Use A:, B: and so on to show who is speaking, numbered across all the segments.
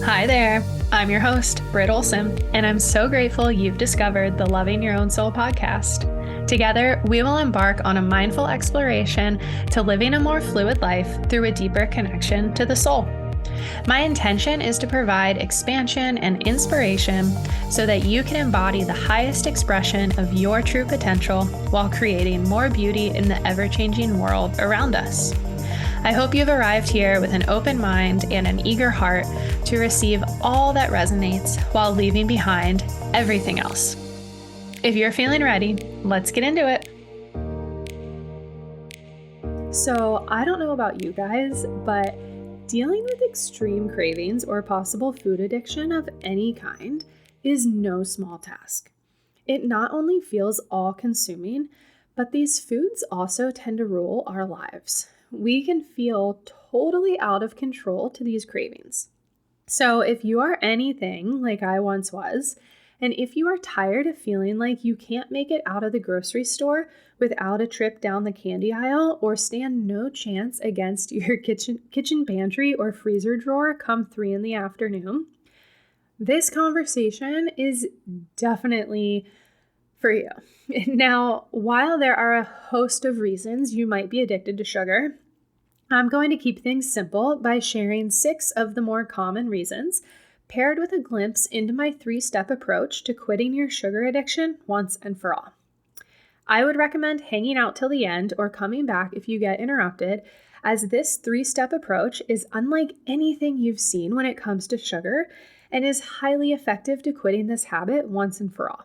A: Hi there, I'm your host, Britt Olson, and I'm so grateful you've discovered the Loving Your Own Soul podcast. Together, we will embark on a mindful exploration to living a more fluid life through a deeper connection to the soul. My intention is to provide expansion and inspiration so that you can embody the highest expression of your true potential while creating more beauty in the ever-changing world around us. I hope you've arrived here with an open mind and an eager heart to receive all that resonates while leaving behind everything else. If you're feeling ready, let's get into it. So, I don't know about you guys, but dealing with extreme cravings or possible food addiction of any kind is no small task. It not only feels all-consuming, but these foods also tend to rule our lives. We can feel totally out of control to these cravings. So if you are anything like I once was, and if you are tired of feeling like you can't make it out of the grocery store without a trip down the candy aisle or stand no chance against your kitchen pantry or freezer drawer come 3 p.m, this conversation is definitely for you. Now, while there are a host of reasons you might be addicted to sugar, I'm going to keep things simple by sharing 6 of the more common reasons, paired with a glimpse into my 3-step approach to quitting your sugar addiction once and for all. I would recommend hanging out till the end or coming back if you get interrupted, as this 3-step approach is unlike anything you've seen when it comes to sugar and is highly effective to quitting this habit once and for all.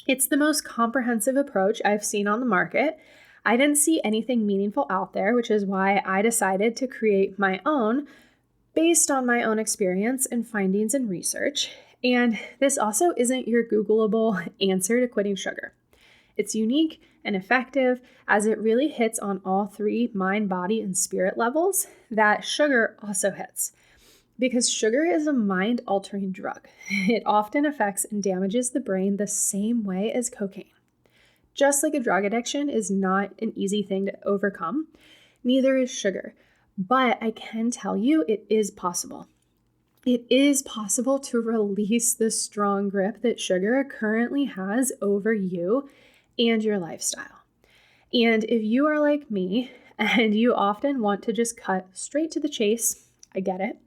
A: It's the most comprehensive approach I've seen on the market. I didn't see anything meaningful out there, which is why I decided to create my own based on my own experience and findings and research. And this also isn't your Googleable answer to quitting sugar. It's unique and effective as it really hits on all 3 mind, body, and spirit levels that sugar also hits. Because sugar is a mind-altering drug. It often affects and damages the brain the same way as cocaine. Just like a drug addiction is not an easy thing to overcome, neither is sugar. But I can tell you it is possible. It is possible to release the strong grip that sugar currently has over you and your lifestyle. And if you are like me and you often want to just cut straight to the chase, I get it.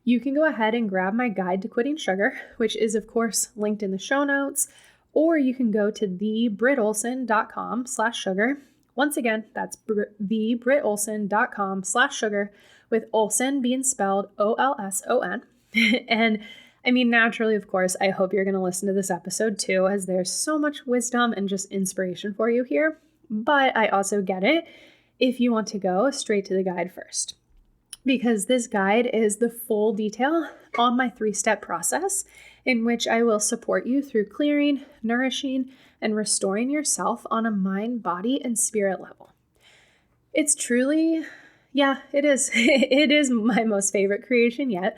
A: You can go ahead and grab my guide to quitting sugar, which is of course linked in the show notes, or you can go to thebrittolson.com/sugar. Once again, that's thebrittolson.com/sugar, with Olson being spelled Olson. And I mean, naturally, of course, I hope you're going to listen to this episode too, as there's so much wisdom and just inspiration for you here. But I also get it if you want to go straight to the guide first, because this guide is the full detail on my 3-step process in which I will support you through clearing, nourishing, and restoring yourself on a mind, body, and spirit level. It's truly, it is. It is my most favorite creation yet.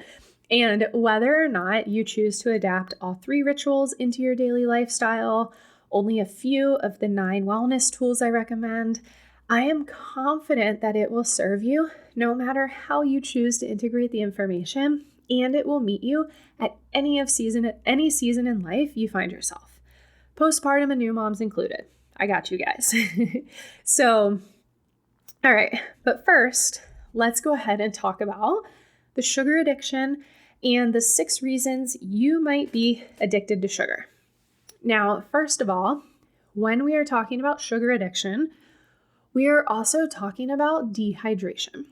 A: And whether or not you choose to adapt all 3 rituals into your daily lifestyle, only a few of the 9 wellness tools I recommend, I am confident that it will serve you no matter how you choose to integrate the information, and it will meet you at any season in life you find yourself. Postpartum and new moms included. I got you guys. So, all right, but first, let's go ahead and talk about the sugar addiction and the 6 reasons you might be addicted to sugar. Now, first of all, when we are talking about sugar addiction, we are also talking about dehydration.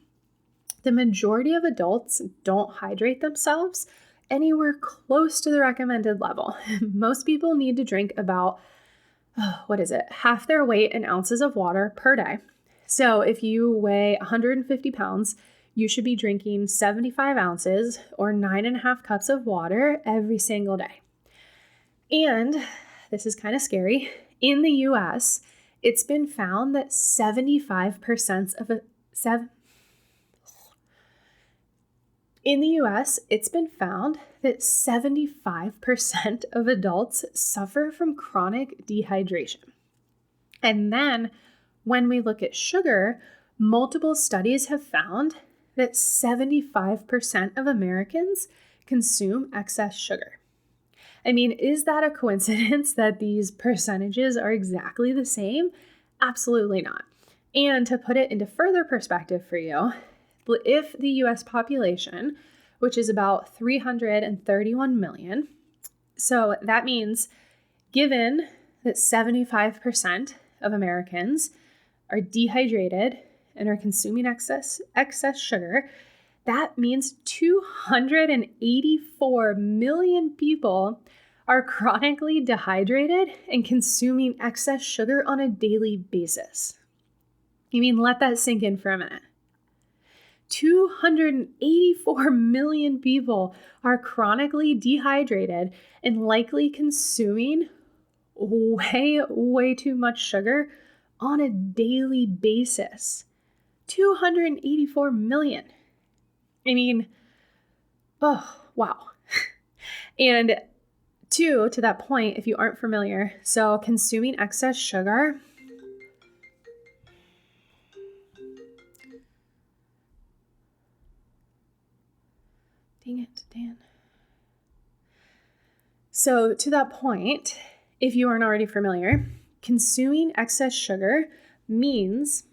A: The majority of adults don't hydrate themselves anywhere close to the recommended level. Most people need to drink about, half their weight in ounces of water per day. So if you weigh 150 pounds, you should be drinking 75 ounces or 9.5 cups of water every single day. And this is kind of scary. In the US, it's been found that 75% of adults suffer from chronic dehydration. And then when we look at sugar, multiple studies have found that 75% of Americans consume excess sugar. I mean, is that a coincidence that these percentages are exactly the same? Absolutely not. And to put it into further perspective for you, if the US population, which is about 331 million, so that means given that 75% of Americans are dehydrated and are consuming excess sugar, that means 284 million people are chronically dehydrated and consuming excess sugar on a daily basis. I mean, let that sink in for a minute. 284 million people are chronically dehydrated and likely consuming way too much sugar on a daily basis. 284 million. I mean, oh, wow. And to that point, if you aren't familiar, so consuming excess sugar, dang it, Dan. So to that point, if you aren't already familiar, consuming excess sugar means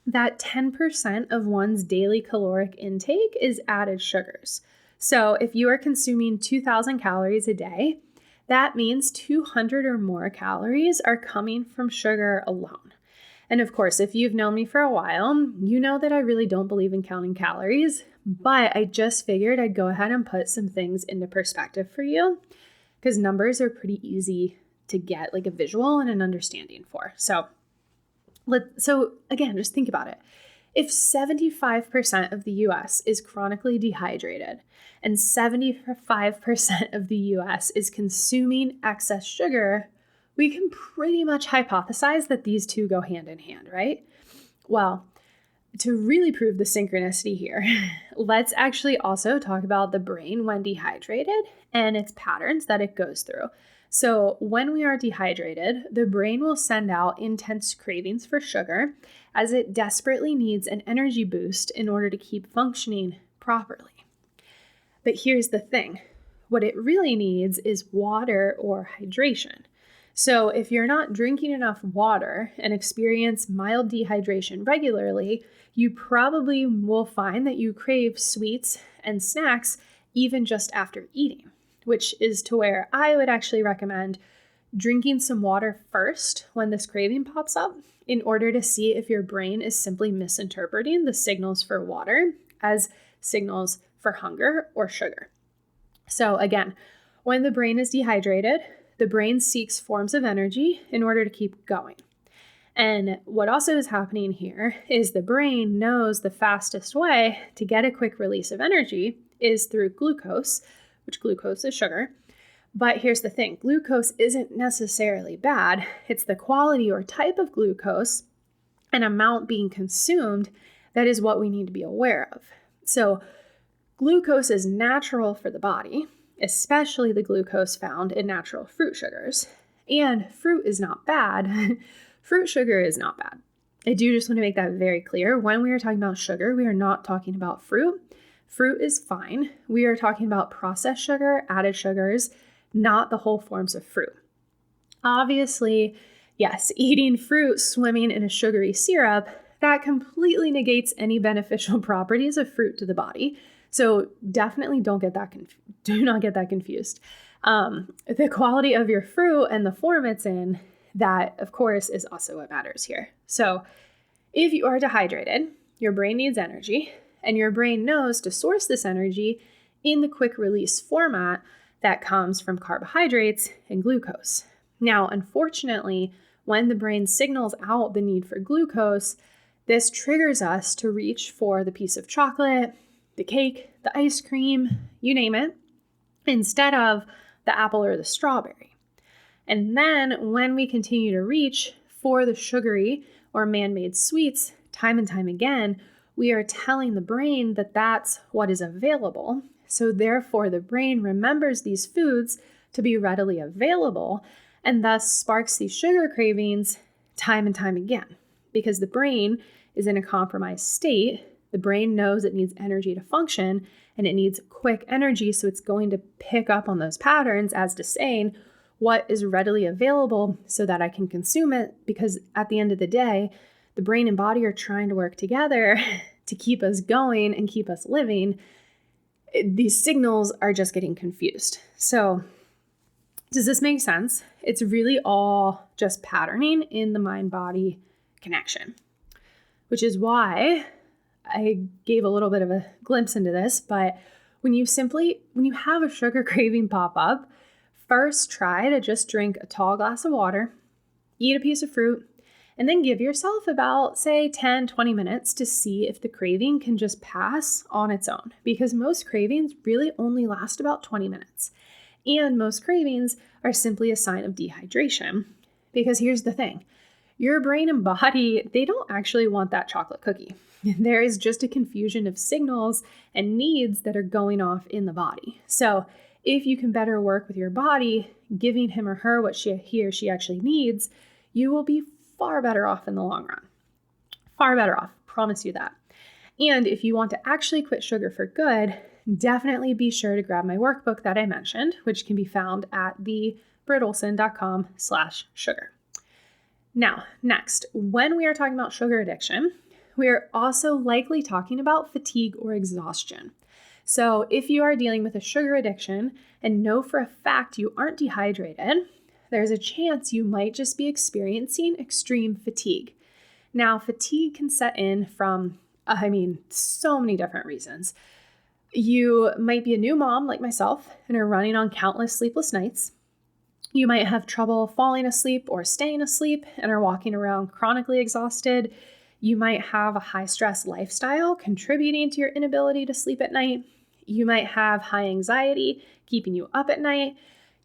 A: that 10% of one's daily caloric intake is added sugars. So if you are consuming 2,000 calories a day, that means 200 or more calories are coming from sugar alone. And of course, if you've known me for a while, you know that I really don't believe in counting calories, but I just figured I'd go ahead and put some things into perspective for you because numbers are pretty easy to get like a visual and an understanding for. So again, just think about it. If 75% of the US is chronically dehydrated and 75% of the US is consuming excess sugar, we can pretty much hypothesize that these two go hand in hand, right? Well, to really prove the synchronicity here, let's actually also talk about the brain when dehydrated and its patterns that it goes through. So when we are dehydrated, the brain will send out intense cravings for sugar as it desperately needs an energy boost in order to keep functioning properly. But here's the thing. What it really needs is water or hydration. So if you're not drinking enough water and experience mild dehydration regularly, you probably will find that you crave sweets and snacks even just after eating, which is to where I would actually recommend drinking some water first when this craving pops up in order to see if your brain is simply misinterpreting the signals for water as signals for hunger or sugar. So again, when the brain is dehydrated, the brain seeks forms of energy in order to keep going. And what also is happening here is the brain knows the fastest way to get a quick release of energy is through glucose, which glucose is sugar. But here's the thing, glucose isn't necessarily bad. It's the quality or type of glucose and amount being consumed that is what we need to be aware of. So glucose is natural for the body, especially the glucose found in natural fruit sugars. And fruit is not bad. Fruit sugar is not bad. I do just want to make that very clear. When we are talking about sugar, we are not talking about fruit. Fruit is fine. We are talking about processed sugar, added sugars, not the whole forms of fruit. Obviously, yes, eating fruit swimming in a sugary syrup, that completely negates any beneficial properties of fruit to the body. So definitely do not get that confused. The quality of your fruit and the form it's in, that of course is also what matters here. So if you are dehydrated, your brain needs energy, and your brain knows to source this energy in the quick release format that comes from carbohydrates and glucose. Now, unfortunately, when the brain signals out the need for glucose, this triggers us to reach for the piece of chocolate, the cake, the ice cream, you name it, instead of the apple or the strawberry. And then when we continue to reach for the sugary or man-made sweets time and time again, we are telling the brain that that's what is available. So therefore, the brain remembers these foods to be readily available and thus sparks these sugar cravings time and time again because the brain is in a compromised state The brain knows it needs energy to function and it needs quick energy, so it's going to pick up on those patterns as to saying what is readily available so that I can consume it, because at the end of the day, the brain and body are trying to work together to keep us going and keep us living. These signals are just getting confused. So does this make sense? It's really all just patterning in the mind-body connection, which is why I gave a little bit of a glimpse into this. But when you have a sugar craving pop up, first try to just drink a tall glass of water, eat a piece of fruit, and then give yourself about, say, 10, 20 minutes to see if the craving can just pass on its own, because most cravings really only last about 20 minutes. And most cravings are simply a sign of dehydration, because here's the thing. Your brain and body, they don't actually want that chocolate cookie. There is just a confusion of signals and needs that are going off in the body. So if you can better work with your body, giving him or her what he or she actually needs, you will be far better off in the long run. Far better off, promise you that. And if you want to actually quit sugar for good, definitely be sure to grab my workbook that I mentioned, which can be found at brittolson.com/sugar. Now, next, when we are talking about sugar addiction, we are also likely talking about fatigue or exhaustion. So if you are dealing with a sugar addiction and know for a fact you aren't dehydrated, there's a chance you might just be experiencing extreme fatigue. Now, fatigue can set in from, so many different reasons. You might be a new mom like myself and are running on countless sleepless nights. You might have trouble falling asleep or staying asleep and are walking around chronically exhausted. You might have a high-stress lifestyle contributing to your inability to sleep at night. You might have high anxiety keeping you up at night.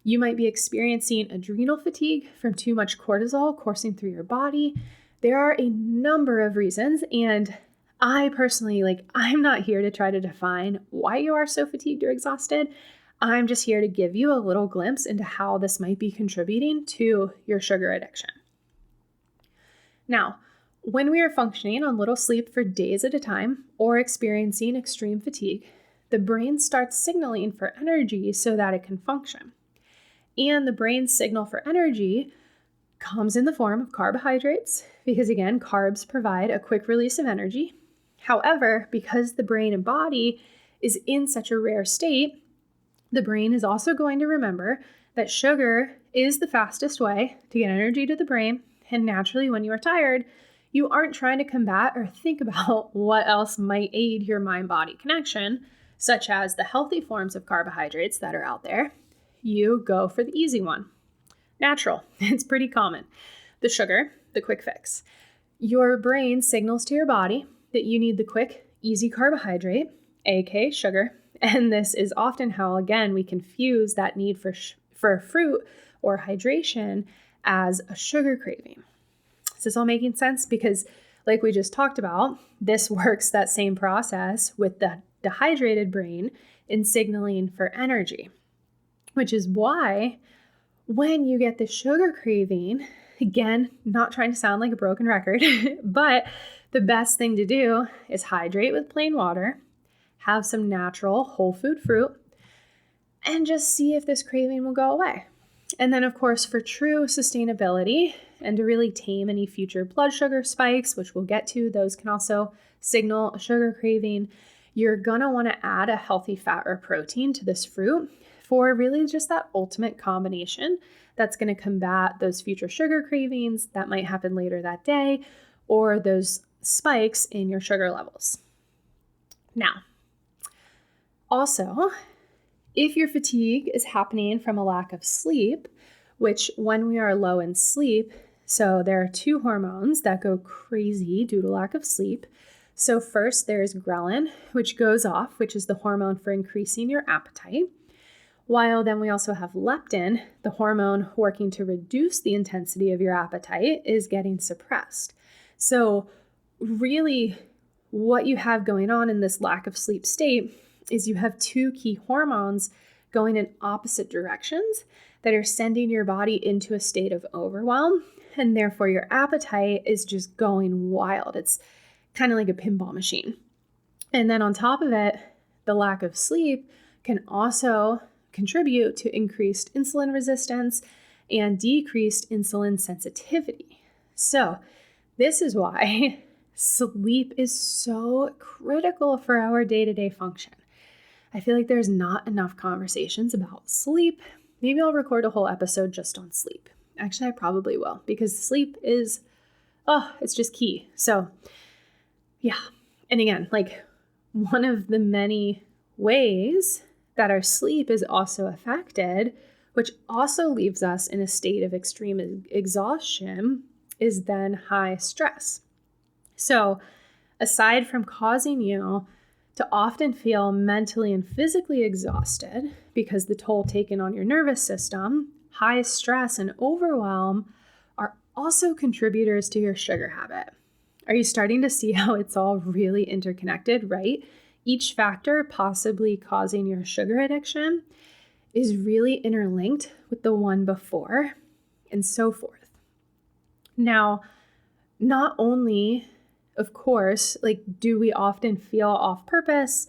A: You might be experiencing adrenal fatigue from too much cortisol coursing through your body. There are a number of reasons, and I personally, I'm not here to try to define why you are so fatigued or exhausted. I'm just here to give you a little glimpse into how this might be contributing to your sugar addiction. Now, when we are functioning on little sleep for days at a time or experiencing extreme fatigue, the brain starts signaling for energy so that it can function. And the brain's signal for energy comes in the form of carbohydrates, because again, carbs provide a quick release of energy. However, because the brain and body is in such a rare state, the brain is also going to remember that sugar is the fastest way to get energy to the brain. And naturally, when you are tired, you aren't trying to combat or think about what else might aid your mind-body connection, such as the healthy forms of carbohydrates that are out there. You go for the easy one. Natural. It's pretty common. The sugar, the quick fix. Your brain signals to your body that you need the quick, easy carbohydrate, aka sugar. And this is often how, again, we confuse that need for fruit or hydration as a sugar craving. Is this all making sense? Because like we just talked about, this works that same process with the dehydrated brain in signaling for energy, which is why when you get the sugar craving, again, not trying to sound like a broken record, but the best thing to do is hydrate with plain water, have some natural whole food fruit, and just see if this craving will go away. And then, of course, for true sustainability and to really tame any future blood sugar spikes, which we'll get to, those can also signal a sugar craving, you're going to want to add a healthy fat or protein to this fruit for really just that ultimate combination that's going to combat those future sugar cravings that might happen later that day or those spikes in your sugar levels. Now, also, if your fatigue is happening from a lack of sleep, which when we are low in sleep, so there are two hormones that go crazy due to lack of sleep. So first there's ghrelin, which goes off, which is the hormone for increasing your appetite. While then we also have leptin, the hormone working to reduce the intensity of your appetite, is getting suppressed. So really what you have going on in this lack of sleep state is you have two key hormones going in opposite directions that are sending your body into a state of overwhelm, and therefore your appetite is just going wild. It's kind of like a pinball machine. And then on top of it, the lack of sleep can also contribute to increased insulin resistance and decreased insulin sensitivity. So this is why sleep is so critical for our day-to-day function. I feel like there's not enough conversations about sleep. Maybe I'll record a whole episode just on sleep. Actually, I probably will, because sleep is, it's just key. So yeah. And again, like one of the many ways that our sleep is also affected, which also leaves us in a state of extreme exhaustion, is then high stress. So aside from causing you to often feel mentally and physically exhausted because the toll taken on your nervous system, high stress and overwhelm are also contributors to your sugar habit. Are you starting to see how it's all really interconnected, right? Each factor possibly causing your sugar addiction is really interlinked with the one before, and so forth. Now, not only, of course, do we often feel off purpose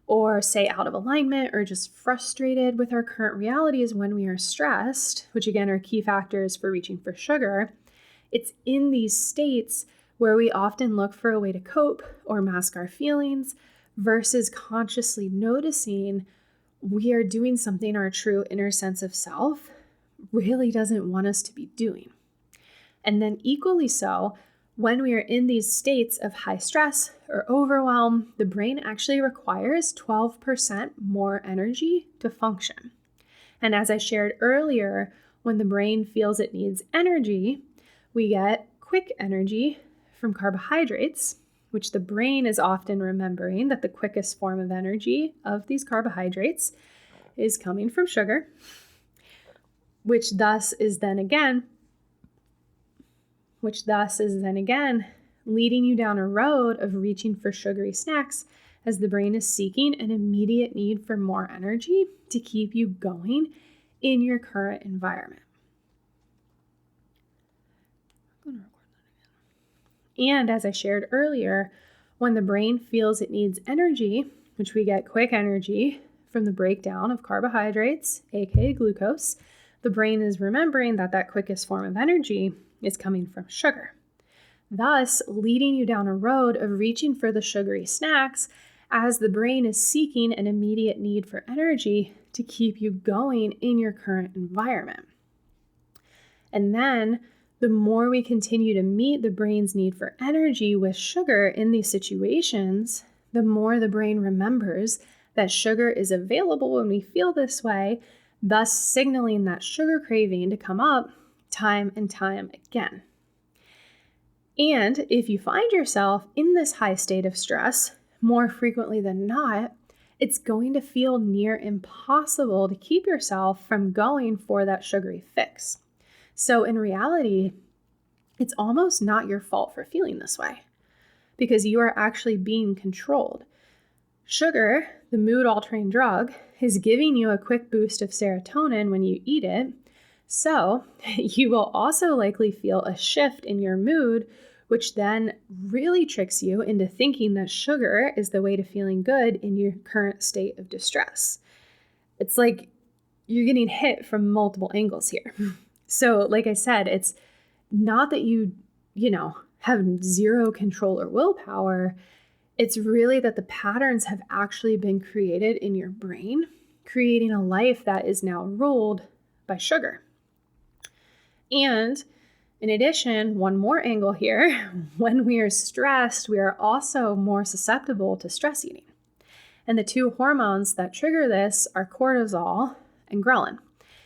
A: or say out of alignment or just frustrated with our current realities when we are stressed, which again are key factors for reaching for sugar, it's in these states where we often look for a way to cope or mask our feelings versus consciously noticing we are doing something our true inner sense of self really doesn't want us to be doing. And then equally so, when we are in these states of high stress or overwhelm, the brain actually requires 12% more energy to function. And as I shared earlier, when the brain feels it needs energy, we get quick energy from carbohydrates, which the brain is often remembering that the quickest form of energy of these carbohydrates is coming from sugar, which thus is then again leading you down a road of reaching for sugary snacks as the brain is seeking an immediate need for more energy to keep you going in your current environment. And as I shared earlier, when the brain feels it needs energy, which we get quick energy from the breakdown of carbohydrates, aka glucose, the brain is remembering that that quickest form of energy is coming from sugar, thus leading you down a road of reaching for the sugary snacks as the brain is seeking an immediate need for energy to keep you going in your current environment. And then the more we continue to meet the brain's need for energy with sugar in these situations, the more the brain remembers that sugar is available when we feel this way, thus signaling that sugar craving to come up time and time again. And if you find yourself in this high state of stress more frequently than not, it's going to feel near impossible to keep yourself from going for that sugary fix. So in reality, it's almost not your fault for feeling this way because you are actually being controlled. Sugar, the mood-altering drug, is giving you a quick boost of serotonin when you eat it. So you will also likely feel a shift in your mood, which then really tricks you into thinking that sugar is the way to feeling good in your current state of distress. It's like you're getting hit from multiple angles here. So like I said, it's not that you have zero control or willpower. It's really that the patterns have actually been created in your brain, creating a life that is now ruled by sugar. And in addition, one more angle here, when we are stressed, we are also more susceptible to stress eating. And the two hormones that trigger this are cortisol and ghrelin.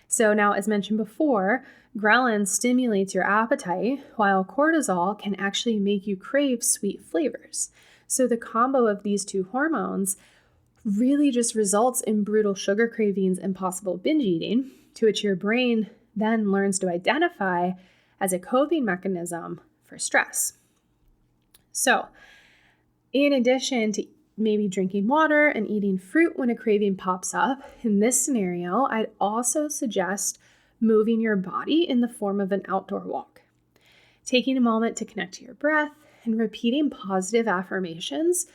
A: So now, as mentioned before, ghrelin stimulates your appetite, while cortisol can actually make you crave sweet flavors. So the combo of these two hormones really just results in brutal sugar cravings and possible binge eating, to which your brain then learns to identify as a coping mechanism for stress. So, in addition to maybe drinking water and eating fruit when a craving pops up, in this scenario, I'd also suggest moving your body in the form of an outdoor walk. Taking a moment to connect to your breath and repeating positive affirmations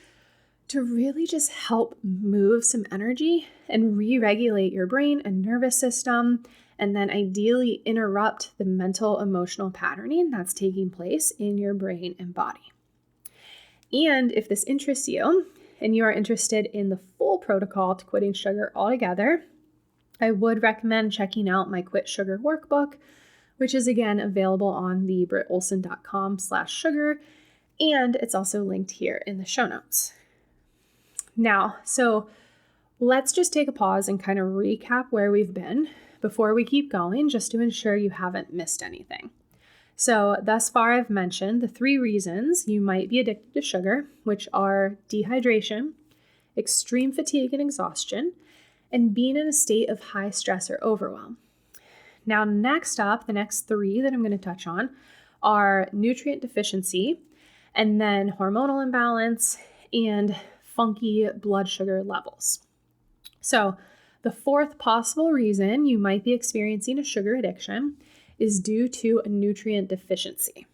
A: to really just help move some energy and re-regulate your brain and nervous system, and then ideally interrupt the mental emotional patterning that's taking place in your brain and body. And if this interests you and you are interested in the full protocol to quitting sugar altogether, I would recommend checking out my Quit Sugar Workbook, which is again available on the brittolson.com/sugar, and it's also linked here in the show notes. Now, so let's just take a pause and kind of recap where we've been before we keep going, just to ensure you haven't missed anything. So thus far, I've mentioned the 3 reasons you might be addicted to sugar, which are dehydration, extreme fatigue and exhaustion, and being in a state of high stress or overwhelm. Now, next up, the next 3 that I'm going to touch on are nutrient deficiency, and then hormonal imbalance, and funky blood sugar levels. So the 4th possible reason you might be experiencing a sugar addiction is due to a nutrient deficiency.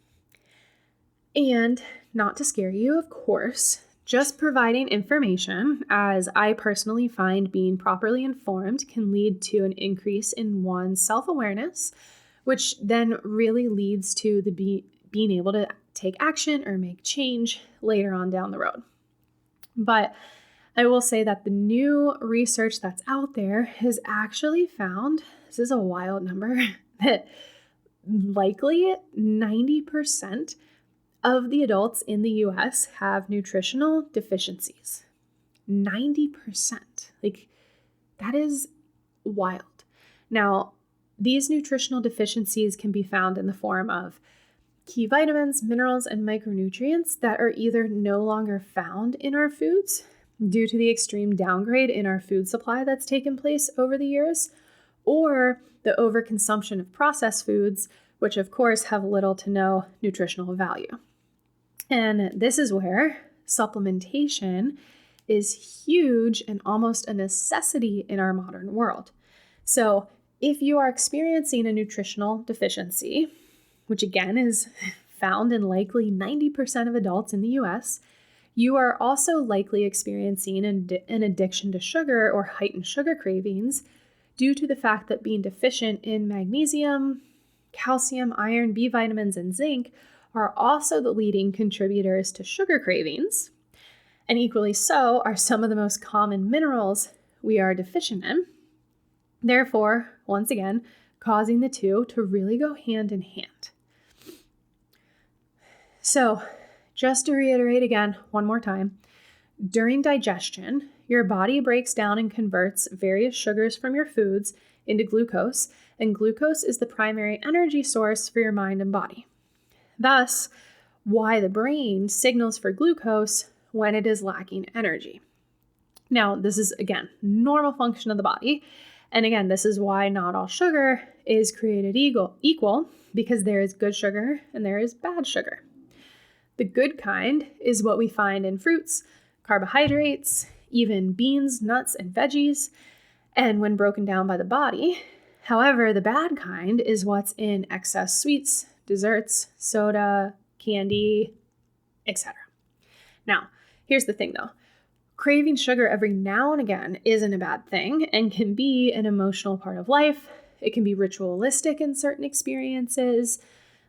A: And not to scare you, of course, just providing information, as I personally find being properly informed can lead to an increase in one's self-awareness, which then really leads to being able to take action or make change later on down the road. But I will say that the new research that's out there has actually found, this is a wild number, that likely 90% of the adults in the US have nutritional deficiencies. 90%. Like, that is wild. Now, these nutritional deficiencies can be found in the form of key vitamins, minerals, and micronutrients that are either no longer found in our foods due to the extreme downgrade in our food supply that's taken place over the years, or the overconsumption of processed foods, which of course have little to no nutritional value. And this is where supplementation is huge and almost a necessity in our modern world. So if you are experiencing a nutritional deficiency, which again is found in likely 90% of adults in the US, you are also likely experiencing an addiction to sugar or heightened sugar cravings due to the fact that being deficient in magnesium, calcium, iron, B vitamins, and zinc are also the leading contributors to sugar cravings. And equally so are some of the most common minerals we are deficient in. Therefore, once again, causing the two to really go hand in hand. So, just to reiterate again one more time, during digestion, your body breaks down and converts various sugars from your foods into glucose, and glucose is the primary energy source for your mind and body. Thus, why the brain signals for glucose when it is lacking energy. Now, this is, again, normal function of the body. And again, this is why not all sugar is created equal, because there is good sugar and there is bad sugar. The good kind is what we find in fruits, carbohydrates, even beans, nuts, and veggies, and when broken down by the body. However, the bad kind is what's in excess sweets, desserts, soda, candy, etc. Now, here's the thing though. Craving sugar every now and again isn't a bad thing and can be an emotional part of life. It can be ritualistic in certain experiences.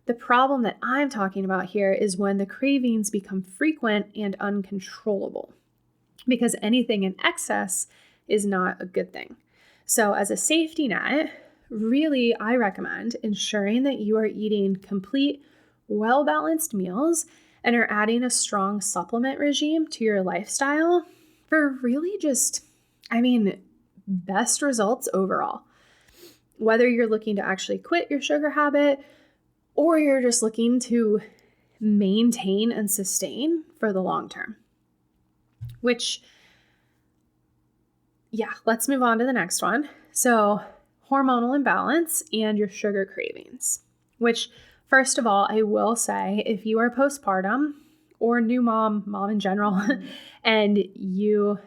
A: The problem that I'm talking about here is when the cravings become frequent and uncontrollable, because anything in excess is not a good thing. So as a safety net, really, I recommend ensuring that you are eating complete, well-balanced meals and are adding a strong supplement regime to your lifestyle for really just, best results overall. Whether you're looking to actually quit your sugar habit or you're just looking to maintain and sustain for the long term. Let's move on to the next one. So, hormonal imbalance and your sugar cravings, which first of all, I will say if you are postpartum or new mom in general, and if you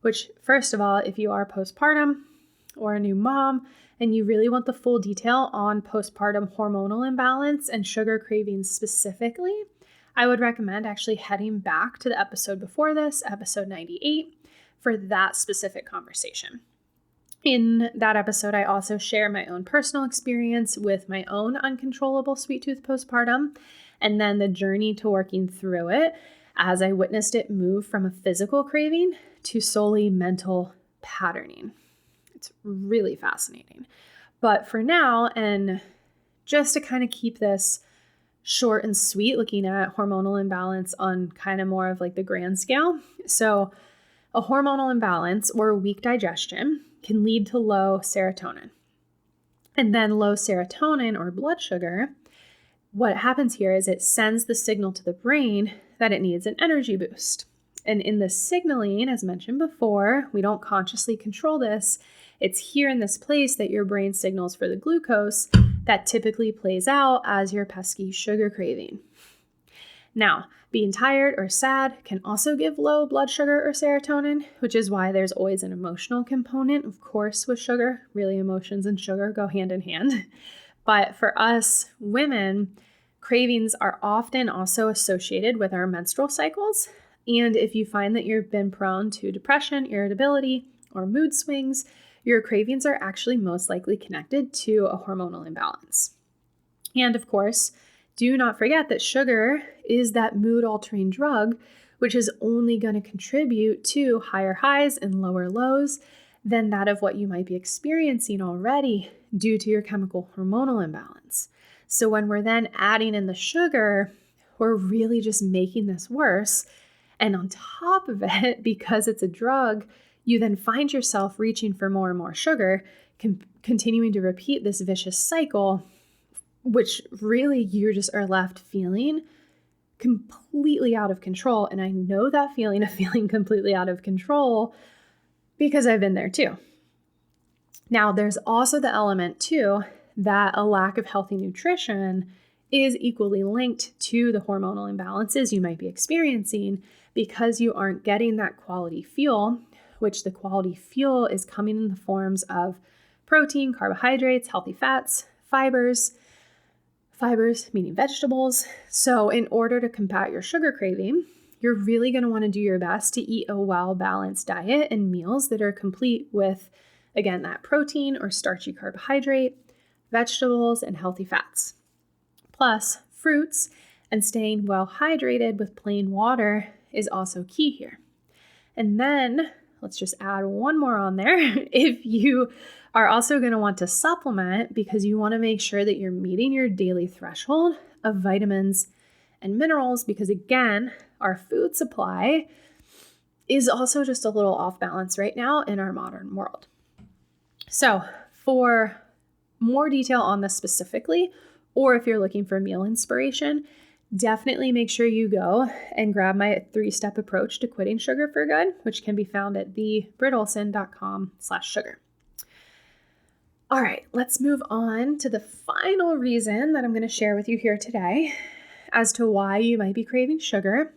A: are postpartum or a new mom and you really want the full detail on postpartum hormonal imbalance and sugar cravings specifically, I would recommend actually heading back to the episode before this, episode 98, for that specific conversation. In that episode, I also share my own personal experience with my own uncontrollable sweet tooth postpartum, and then the journey to working through it as I witnessed it move from a physical craving to solely mental patterning. It's really fascinating. But for now, and just to kind of keep this short and sweet, looking at hormonal imbalance on kind of more of like the grand scale. So a hormonal imbalance or weak digestion can lead to low serotonin. And then low serotonin or blood sugar, what happens here is it sends the signal to the brain that it needs an energy boost. And in the signaling, as mentioned before, we don't consciously control this. It's here in this place that your brain signals for the glucose that typically plays out as your pesky sugar craving. Now, being tired or sad can also give low blood sugar or serotonin, which is why there's always an emotional component, of course, with sugar. Really, emotions and sugar go hand in hand. But for us women, cravings are often also associated with our menstrual cycles. And if you find that you've been prone to depression, irritability, or mood swings, your cravings are actually most likely connected to a hormonal imbalance. And of course, do not forget that sugar is that mood-altering drug, which is only going to contribute to higher highs and lower lows than that of what you might be experiencing already due to your chemical hormonal imbalance. So when we're then adding in the sugar, we're really just making this worse. And on top of it, because it's a drug, you then find yourself reaching for more and more sugar, continuing to repeat this vicious cycle, which really you just are left feeling completely out of control. And I know that feeling of feeling completely out of control because I've been there too. Now, there's also the element too that a lack of healthy nutrition is equally linked to the hormonal imbalances you might be experiencing because you aren't getting that quality fuel, which the quality fuel is coming in the forms of protein, carbohydrates, healthy fats, fibers meaning vegetables. So in order to combat your sugar craving, you're really going to want to do your best to eat a well-balanced diet and meals that are complete with, again, that protein or starchy carbohydrate, vegetables, and healthy fats. Plus, fruits and staying well hydrated with plain water is also key here. And then let's just add one more on there. If you are also going to want to supplement because you want to make sure that you're meeting your daily threshold of vitamins and minerals, because again, our food supply is also just a little off balance right now in our modern world. So for more detail on this specifically, or if you're looking for meal inspiration, definitely make sure you go and grab my 3-step approach to quitting sugar for good, which can be found at thebrittolson.com/sugar. All right, let's move on to the final reason that I'm going to share with you here today as to why you might be craving sugar.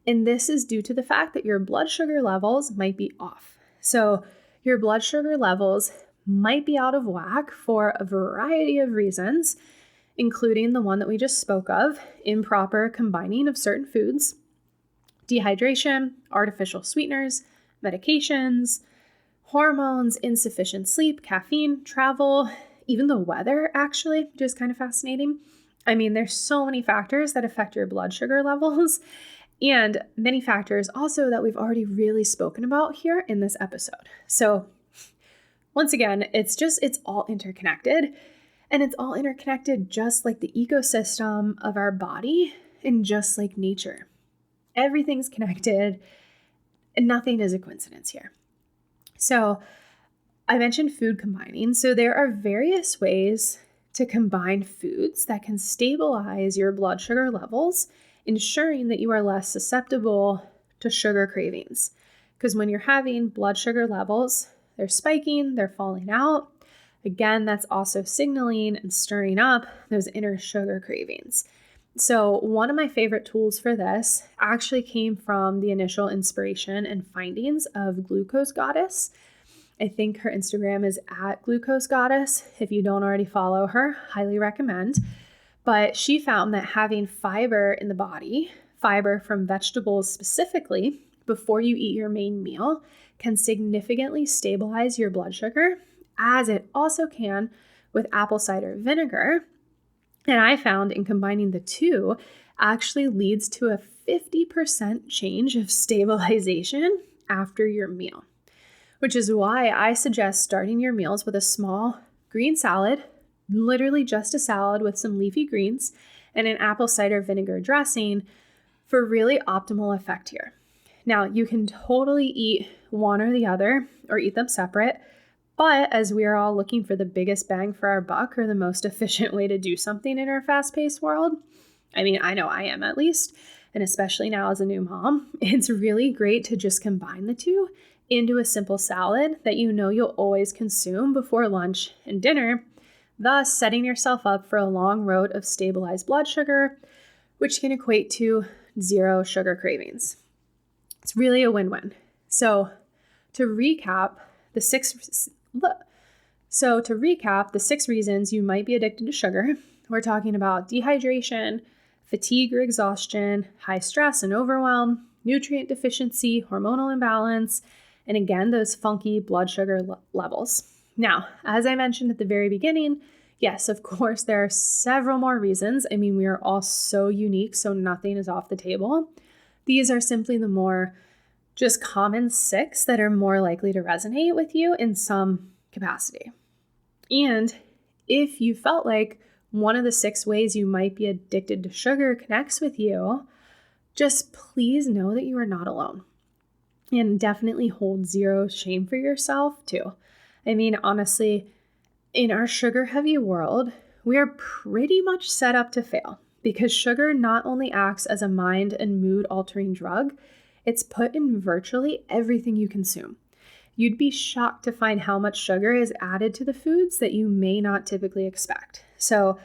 A: And this is due to the fact that your blood sugar levels might be off. So your blood sugar levels might be out of whack for a variety of reasons, including the one that we just spoke of, improper combining of certain foods, dehydration, artificial sweeteners, medications, hormones, insufficient sleep, caffeine, travel, even the weather, actually, which is kind of fascinating. I mean, there's so many factors that affect your blood sugar levels and many factors also that we've already really spoken about here in this episode. So once again, it's all interconnected. And it's all interconnected just like the ecosystem of our body and just like nature. Everything's connected and nothing is a coincidence here. So I mentioned food combining. So there are various ways to combine foods that can stabilize your blood sugar levels, ensuring that you are less susceptible to sugar cravings. Because when you're having blood sugar levels, they're spiking, they're falling out. Again, that's also signaling and stirring up those inner sugar cravings. So one of my favorite tools for this actually came from the initial inspiration and findings of Glucose Goddess. I think her Instagram is @Glucose Goddess. If you don't already follow her, highly recommend. But she found that having fiber in the body, fiber from vegetables specifically, before you eat your main meal can significantly stabilize your blood sugar, as it also can with apple cider vinegar. And I found in combining the two actually leads to a 50% change of stabilization after your meal, which is why I suggest starting your meals with a small green salad, literally just a salad with some leafy greens and an apple cider vinegar dressing for really optimal effect here. Now, you can totally eat one or the other or eat them separate, but as we are all looking for the biggest bang for our buck or the most efficient way to do something in our fast-paced world, I mean, I know I am at least, and especially now as a new mom, it's really great to just combine the two into a simple salad that you know you'll always consume before lunch and dinner, thus setting yourself up for a long road of stabilized blood sugar, which can equate to 0 sugar cravings. It's really a win-win. So to recap, the 6 reasons you might be addicted to sugar, we're talking about dehydration, fatigue or exhaustion, high stress and overwhelm, nutrient deficiency, hormonal imbalance, and again, those funky blood sugar levels. Now, as I mentioned at the very beginning, yes, of course, there are several more reasons. I mean, we are all so unique, so nothing is off the table. These are simply the more just common 6 that are more likely to resonate with you in some capacity. And if you felt like one of the 6 ways you might be addicted to sugar connects with you, just please know that you are not alone. And definitely hold 0 shame for yourself too. I mean, honestly, in our sugar-heavy world, we are pretty much set up to fail because sugar not only acts as a mind and mood-altering drug, it's put in virtually everything you consume. You'd be shocked to find how much sugar is added to the foods that you may not typically expect. So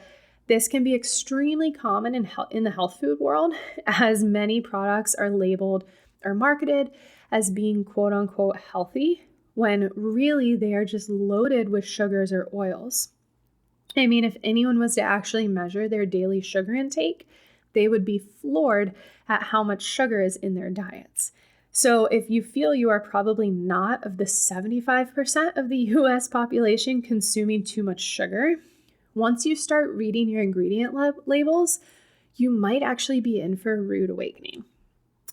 A: this can be extremely common in the health food world, as many products are labeled or marketed as being quote-unquote healthy, when really they are just loaded with sugars or oils. I mean, if anyone was to actually measure their daily sugar intake, they would be floored at how much sugar is in their diets. So if you feel you are probably not of the 75% of the US population consuming too much sugar, once you start reading your ingredient labels, you might actually be in for a rude awakening.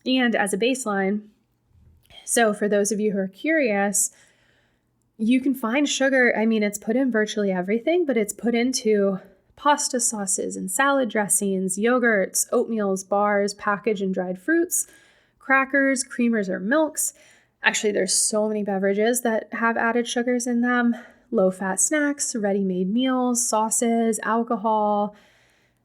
A: And as a baseline, so for those of you who are curious, you can find sugar, I mean, it's put in virtually everything, but it's put into pasta sauces and salad dressings, yogurts, oatmeals, bars, packaged and dried fruits, crackers, creamers, or milks. Actually, there's so many beverages that have added sugars in them, low-fat snacks, ready-made meals, sauces, alcohol.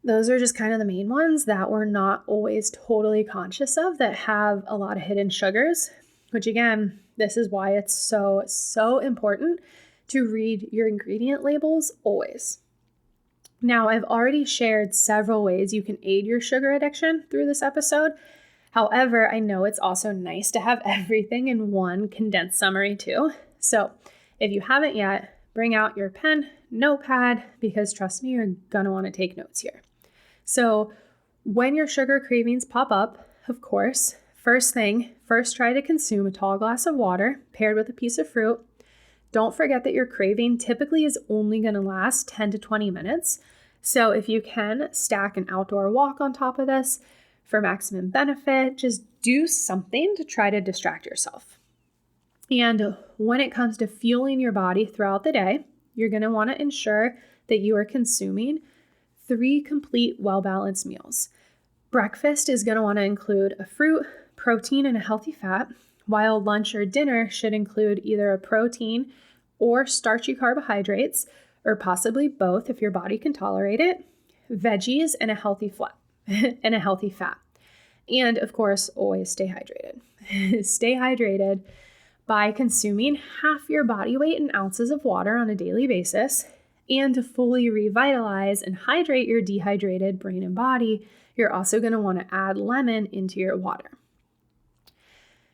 A: Those are just kind of the main ones that we're not always totally conscious of that have a lot of hidden sugars, which again, this is why it's so important to read your ingredient labels always. Now, I've already shared several ways you can aid your sugar addiction through this episode. However, I know it's also nice to have everything in one condensed summary too. So if you haven't yet, bring out your pen, notepad, because trust me, you're gonna wanna take notes here. So when your sugar cravings pop up, of course, first try to consume a tall glass of water paired with a piece of fruit. Don't forget that your craving typically is only going to last 10 to 20 minutes. So if you can stack an outdoor walk on top of this for maximum benefit, just do something to try to distract yourself. And when it comes to fueling your body throughout the day, you're going to want to ensure that you are consuming 3 complete, well-balanced meals. Breakfast is going to want to include a fruit, protein, and a healthy fat, while lunch or dinner should include either a protein or starchy carbohydrates, or possibly both if your body can tolerate it, veggies, and a healthy fat. And of course, always stay hydrated. Stay hydrated by consuming half your body weight in ounces of water on a daily basis. And to fully revitalize and hydrate your dehydrated brain and body, you're also going to want to add lemon into your water.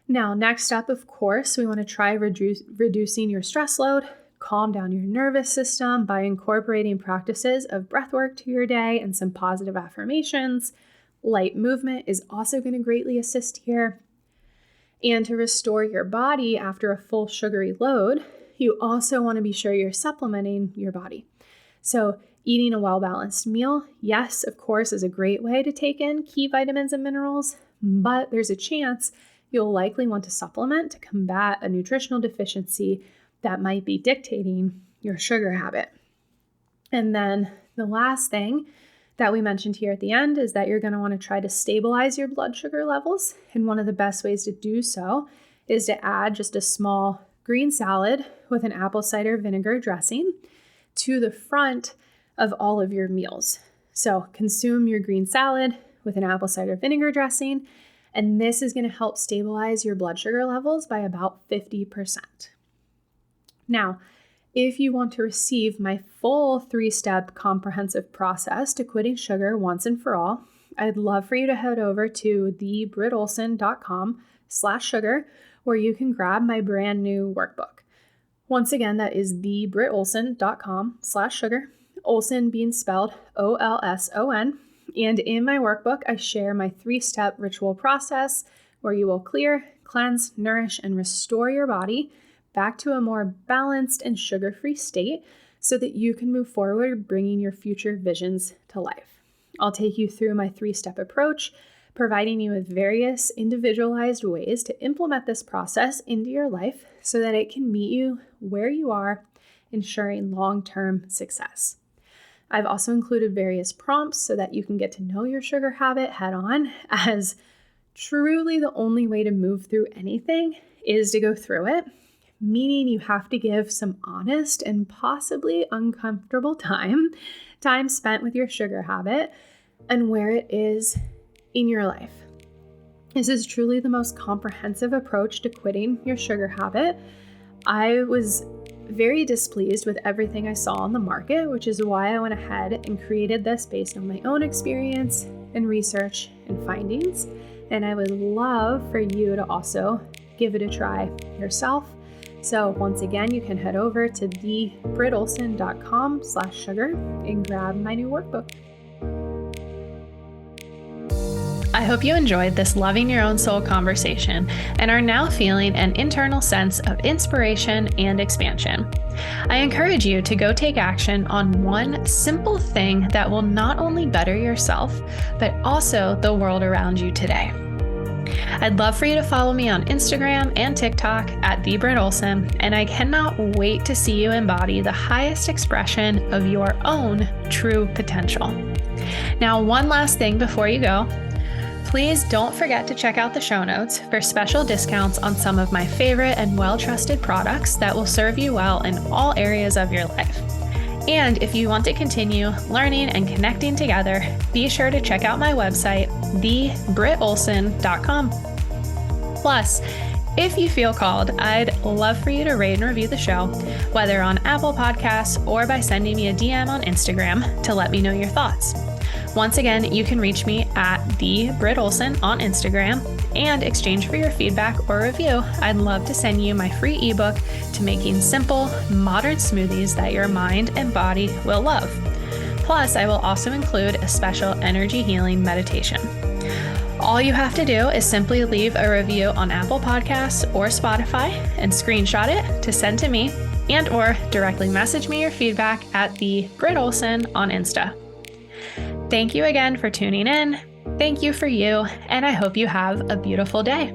A: Now, next up, of course, we want to try reducing your stress load. calm down your nervous system by incorporating practices of breath work to your day and some positive affirmations. Light movement is also going to greatly assist here. And to restore your body after a full sugary load, you also want to be sure you're supplementing your body. So eating a well-balanced meal, yes, of course, is a great way to take in key vitamins and minerals, but there's a chance you'll likely want to supplement to combat a nutritional deficiency that might be dictating your sugar habit. And then the last thing that we mentioned here at the end is that you're going to want to try to stabilize your blood sugar levels. And one of the best ways to do so is to add just a small green salad with an apple cider vinegar dressing to the front of all of your meals. So consume your green salad with an apple cider vinegar dressing, and this is going to help stabilize your blood sugar levels by about 50%. Now, if you want to receive my full 3-step comprehensive process to quitting sugar once and for all, I'd love for you to head over to thebrittolson.com/sugar, where you can grab my brand new workbook. Once again, that is thebrittolson.com/sugar, Olson being spelled Olson. And in my workbook, I share my 3-step ritual process where you will clear, cleanse, nourish, and restore your body back to a more balanced and sugar-free state so that you can move forward bringing your future visions to life. I'll take you through my 3-step approach, providing you with various individualized ways to implement this process into your life so that it can meet you where you are, ensuring long-term success. I've also included various prompts so that you can get to know your sugar habit head on, as truly the only way to move through anything is to go through it, meaning you have to give some honest and possibly uncomfortable time spent with your sugar habit and where it is in your life. This is truly the most comprehensive approach to quitting your sugar habit. I was very displeased with everything I saw on the market, which is why I went ahead and created this based on my own experience and research and findings. And I would love for you to also give it a try yourself. So once again, you can head over to thebrittolson.com/sugar and grab my new workbook. I hope you enjoyed this Loving Your Own Soul conversation and are now feeling an internal sense of inspiration and expansion. I encourage you to go take action on one simple thing that will not only better yourself, but also the world around you today. I'd love for you to follow me on Instagram and TikTok at @thebrittolson, and I cannot wait to see you embody the highest expression of your own true potential. Now, one last thing before you go. Please don't forget to check out the show notes for special discounts on some of my favorite and well-trusted products that will serve you well in all areas of your life. And if you want to continue learning and connecting together, be sure to check out my website, thebrittolson.com. Plus, if you feel called, I'd love for you to rate and review the show, whether on Apple Podcasts or by sending me a DM on Instagram to let me know your thoughts. Once again, you can reach me at @thebrittolson on Instagram, and exchange for your feedback or review, I'd love to send you my free ebook to making simple, modern smoothies that your mind and body will love. Plus, I will also include a special energy healing meditation. All you have to do is simply leave a review on Apple Podcasts or Spotify and screenshot it to send to me, and or directly message me your feedback at @thebrittolson on Insta. Thank you again for tuning in. Thank you for you, and I hope you have a beautiful day.